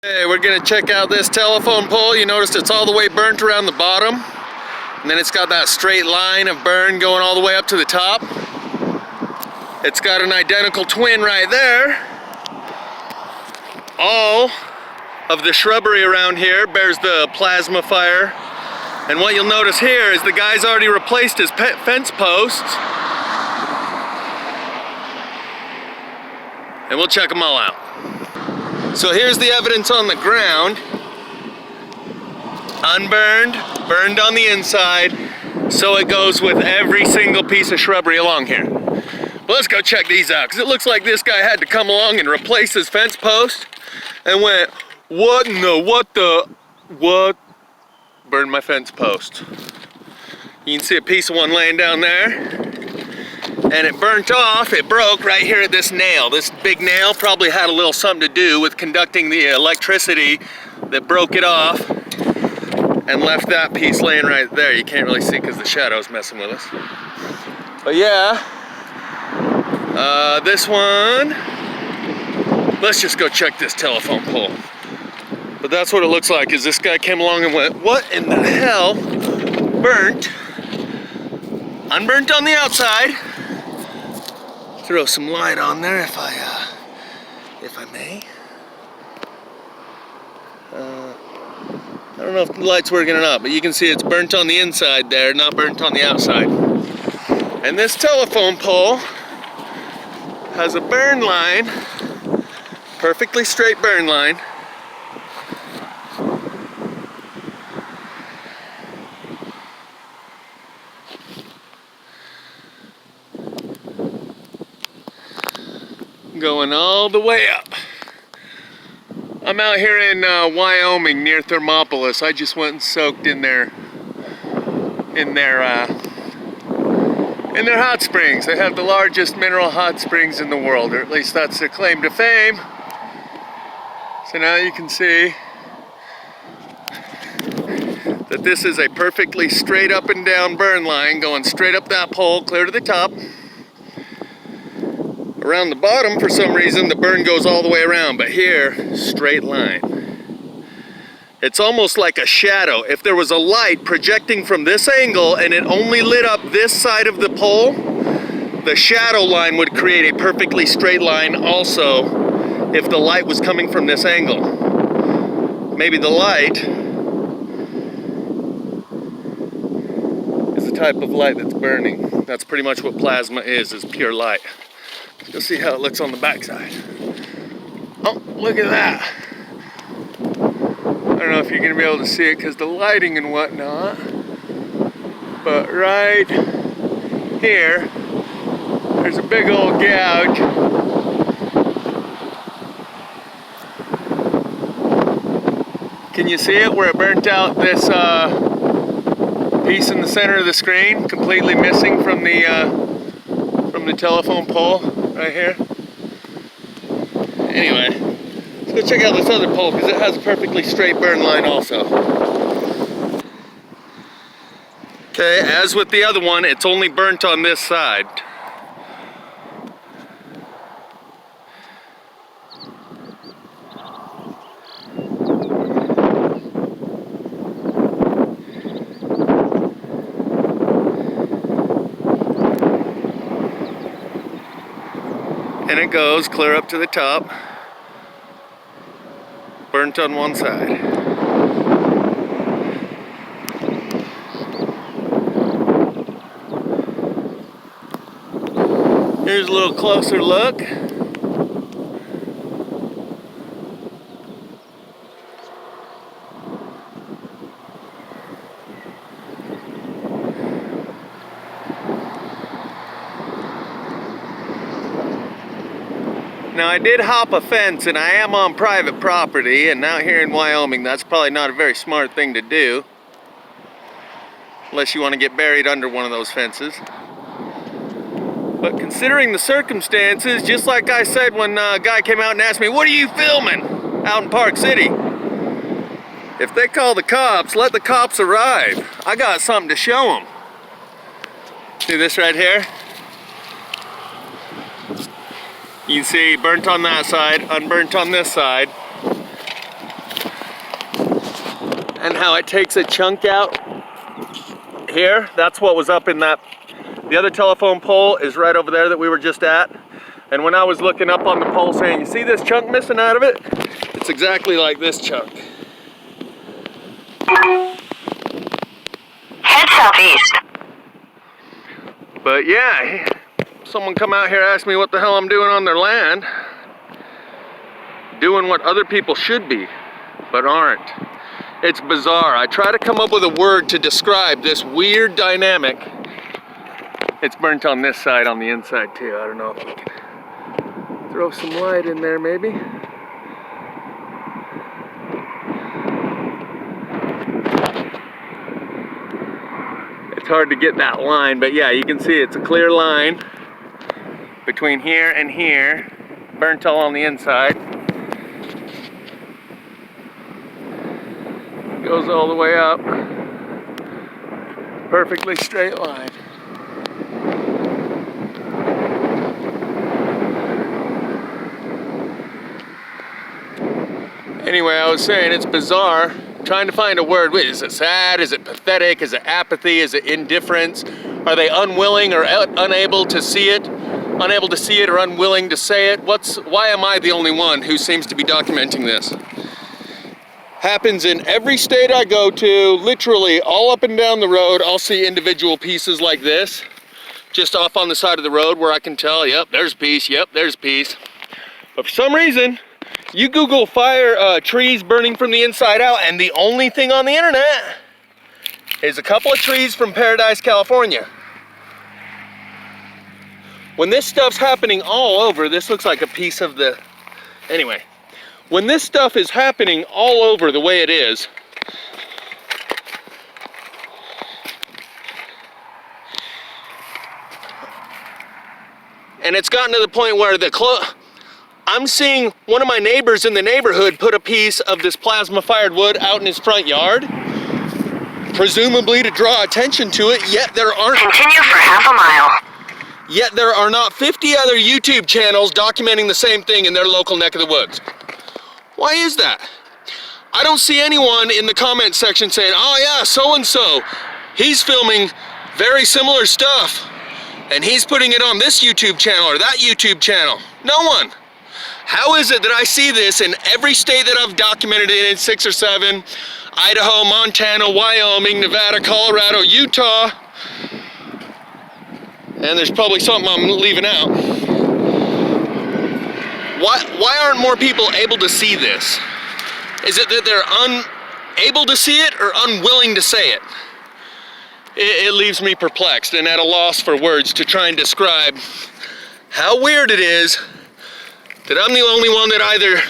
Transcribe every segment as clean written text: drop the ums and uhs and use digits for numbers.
Hey, we're gonna check out this telephone pole. You noticed it's all the way burnt around the bottom, and then it's got that straight line of burn going all the way up to the top. It's got an identical twin right there. All of the shrubbery around here bears the plasma fire, and what you'll notice here is the guy's already replaced his fence posts, and we'll check them all out. So here's the evidence on the ground. Unburned, burned on the inside, so it goes with every single piece of shrubbery along here. But let's go check these out, because it looks like this guy had to come along and replace his fence post and went, what? Burned my fence post. You can see a piece of one laying down there. And it burnt off, it broke right here at this nail. This big nail probably had a little something to do with conducting the electricity that broke it off and left that piece laying right there. You can't really see because the shadow's messing with us. But yeah, this one, let's just go check this telephone pole. But that's what it looks like, is this guy came along and went, what in the hell? Burnt, unburnt on the outside. Throw some light on there if I may. I don't know if the light's working or not, but you can see it's burnt on the inside there, not burnt on the outside. And this telephone pole has a burn line, perfectly straight burn line. Going all the way up. I'm out here in Wyoming near Thermopolis. I just went and soaked in their hot springs. They have the largest mineral hot springs in the world, or at least that's their claim to fame. So now you can see that this is a perfectly straight up and down burn line going straight up that pole, clear to the top. Around the bottom, for some reason, the burn goes all the way around, but here, straight line. It's almost like a shadow. If there was a light projecting from this angle and it only lit up this side of the pole, the shadow line would create a perfectly straight line also if the light was coming from this angle. Maybe the light is the type of light that's burning. That's pretty much what plasma is pure light. You'll see how it looks on the backside. Oh, look at that. I don't know if you're gonna be able to see it because the lighting and whatnot, but right here, there's a big old gouge. Can you see it where it burnt out this piece in the center of the screen, completely missing from the telephone pole? Right here. Anyway, let's go check out this other pole because it has a perfectly straight burn line also. Okay, as with the other one, it's only burnt on this side. And it goes clear up to the top, burnt on one side. Here's a little closer look. Now I did hop a fence and I am on private property, and out here in Wyoming that's probably not a very smart thing to do unless you want to get buried under one of those fences. But considering the circumstances, just like I said when a guy came out and asked me, what are you filming out in Park City? If they call the cops, let the cops arrive. I got something to show them. See this right here? You can see burnt on that side, unburnt on this side. and how it takes a chunk out here. That's what was up in that. The other telephone pole is right over there that we were just at. And when I was looking up on the pole saying, you see this chunk missing out of it? It's exactly like this chunk. Head southeast. But yeah, someone come out here ask me what the hell I'm doing on their land. Doing what other people should be, but aren't. It's bizarre. I try to come up with a word to describe this weird dynamic. It's burnt on this side, on the inside too. I don't know if we can throw some light in there maybe. It's hard to get that line, but yeah, you can see it's a clear line between here and here. Burnt all on the inside. Goes all the way up. Perfectly straight line. Anyway, I was saying it's bizarre. Trying to find a word. Wait, is it sad? Is it pathetic? Is it apathy? Is it indifference? Are they unwilling or unable to see it? Unable to see it or unwilling to say it? Why am I the only one who seems to be documenting this? Happens in every state I go to, literally all up and down the road. I'll see individual pieces like this, just off on the side of the road where I can tell, yep, there's a piece, yep, there's a piece. But for some reason, you Google trees burning from the inside out, and the only thing on the internet is a couple of trees from Paradise, California. When this stuff's happening all over, this looks like a piece of the... Anyway, when this stuff is happening all over the way it is, and it's gotten to the point where I'm seeing one of my neighbors in the neighborhood put a piece of this plasma-fired wood out in his front yard, presumably to draw attention to it, yet there aren't... Continue for half a mile. Yet there are not 50 other YouTube channels documenting the same thing in their local neck of the woods. Why is that? I don't see anyone in the comment section saying, oh yeah, so-and-so, he's filming very similar stuff, and he's putting it on this YouTube channel or that YouTube channel. No one. How is it that I see this in every state that I've documented it in, 6 or 7, Idaho, Montana, Wyoming, Nevada, Colorado, Utah, and there's probably something I'm leaving out. Why aren't more people able to see this? Is it that they're unable to see it or unwilling to say it? It leaves me perplexed and at a loss for words to try and describe how weird it is that I'm the only one that either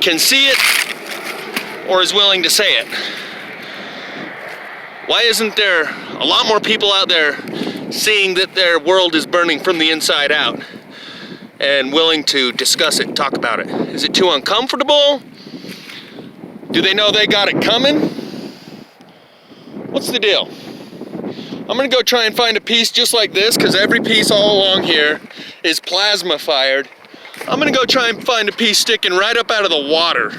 can see it or is willing to say it. Why isn't there a lot more people out there seeing that their world is burning from the inside out and willing to discuss it, talk about it? Is it too uncomfortable? Do they know they got it coming? What's the deal? I'm gonna go try and find a piece just like this, because every piece all along here is plasma fired. I'm gonna go try and find a piece sticking right up out of the water.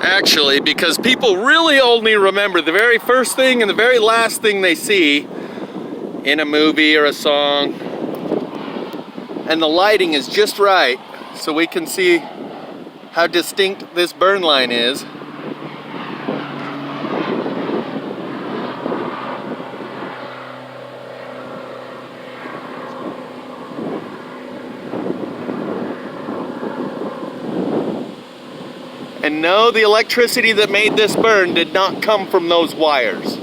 Actually, because people really only remember the very first thing and the very last thing they see in a movie or a song. And the lighting is just right, so we can see how distinct this burn line is. And no, the electricity that made this burn did not come from those wires.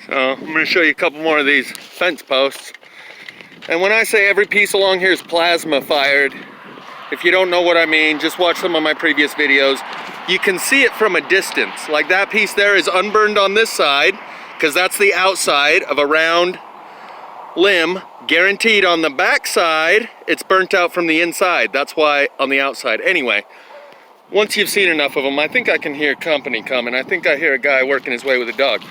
So I'm gonna show you a couple more of these fence posts. And when I say every piece along here is plasma fired, if you don't know what I mean, just watch some of my previous videos. You can see it from a distance. Like that piece there is unburned on this side, because that's the outside of a round limb. Guaranteed on the back side, it's burnt out from the inside. That's why on the outside. Anyway, once you've seen enough of them, I think I can hear company coming. I think I hear a guy working his way with a dog.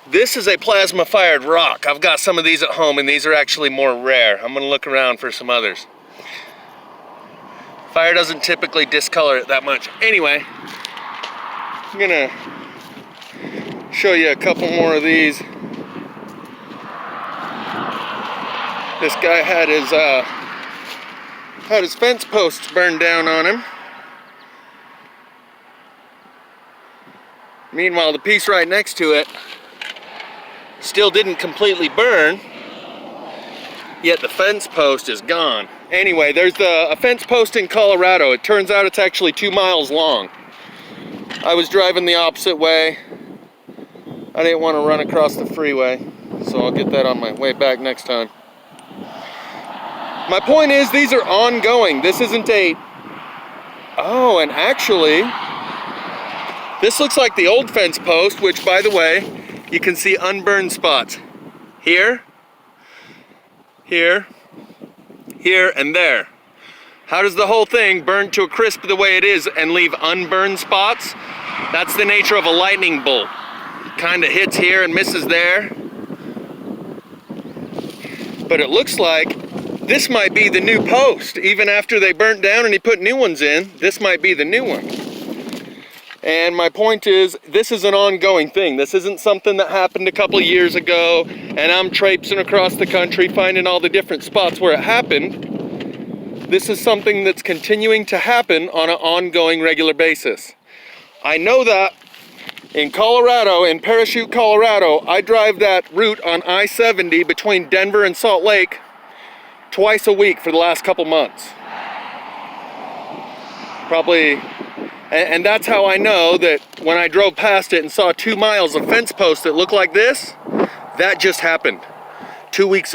This is a plasma fired rock. I've got some of these at home, and these are actually more rare. I'm gonna look around for some others. Fire doesn't typically discolor it that much. Anyway, I'm gonna show you a couple more of these. This guy had his fence posts burned down on him. Meanwhile, the piece right next to it still didn't completely burn, yet the fence post is gone. Anyway, there's a fence post in Colorado. It turns out it's actually 2 miles long. I was driving the opposite way. I didn't want to run across the freeway, so I'll get that on my way back next time. My point is, these are ongoing. This isn't a... Oh, and actually, this looks like the old fence post, which, by the way, you can see unburned spots. Here, here, here, and there. How does the whole thing burn to a crisp the way it is and leave unburned spots? That's the nature of a lightning bolt. Kind of hits here and misses there. But it looks like this might be the new post. Even after they burnt down and he put new ones in, this might be the new one. And my point is, this is an ongoing thing. This isn't something that happened a couple of years ago and I'm traipsing across the country finding all the different spots where it happened. This is something that's continuing to happen on an ongoing, regular basis. I know that in Colorado, in Parachute, Colorado, I drive that route on I-70 between Denver and Salt Lake twice a week for the last couple months. Probably. And that's how I know that when I drove past it and saw 2 miles of fence posts that looked like this, that just happened 2 weeks ago.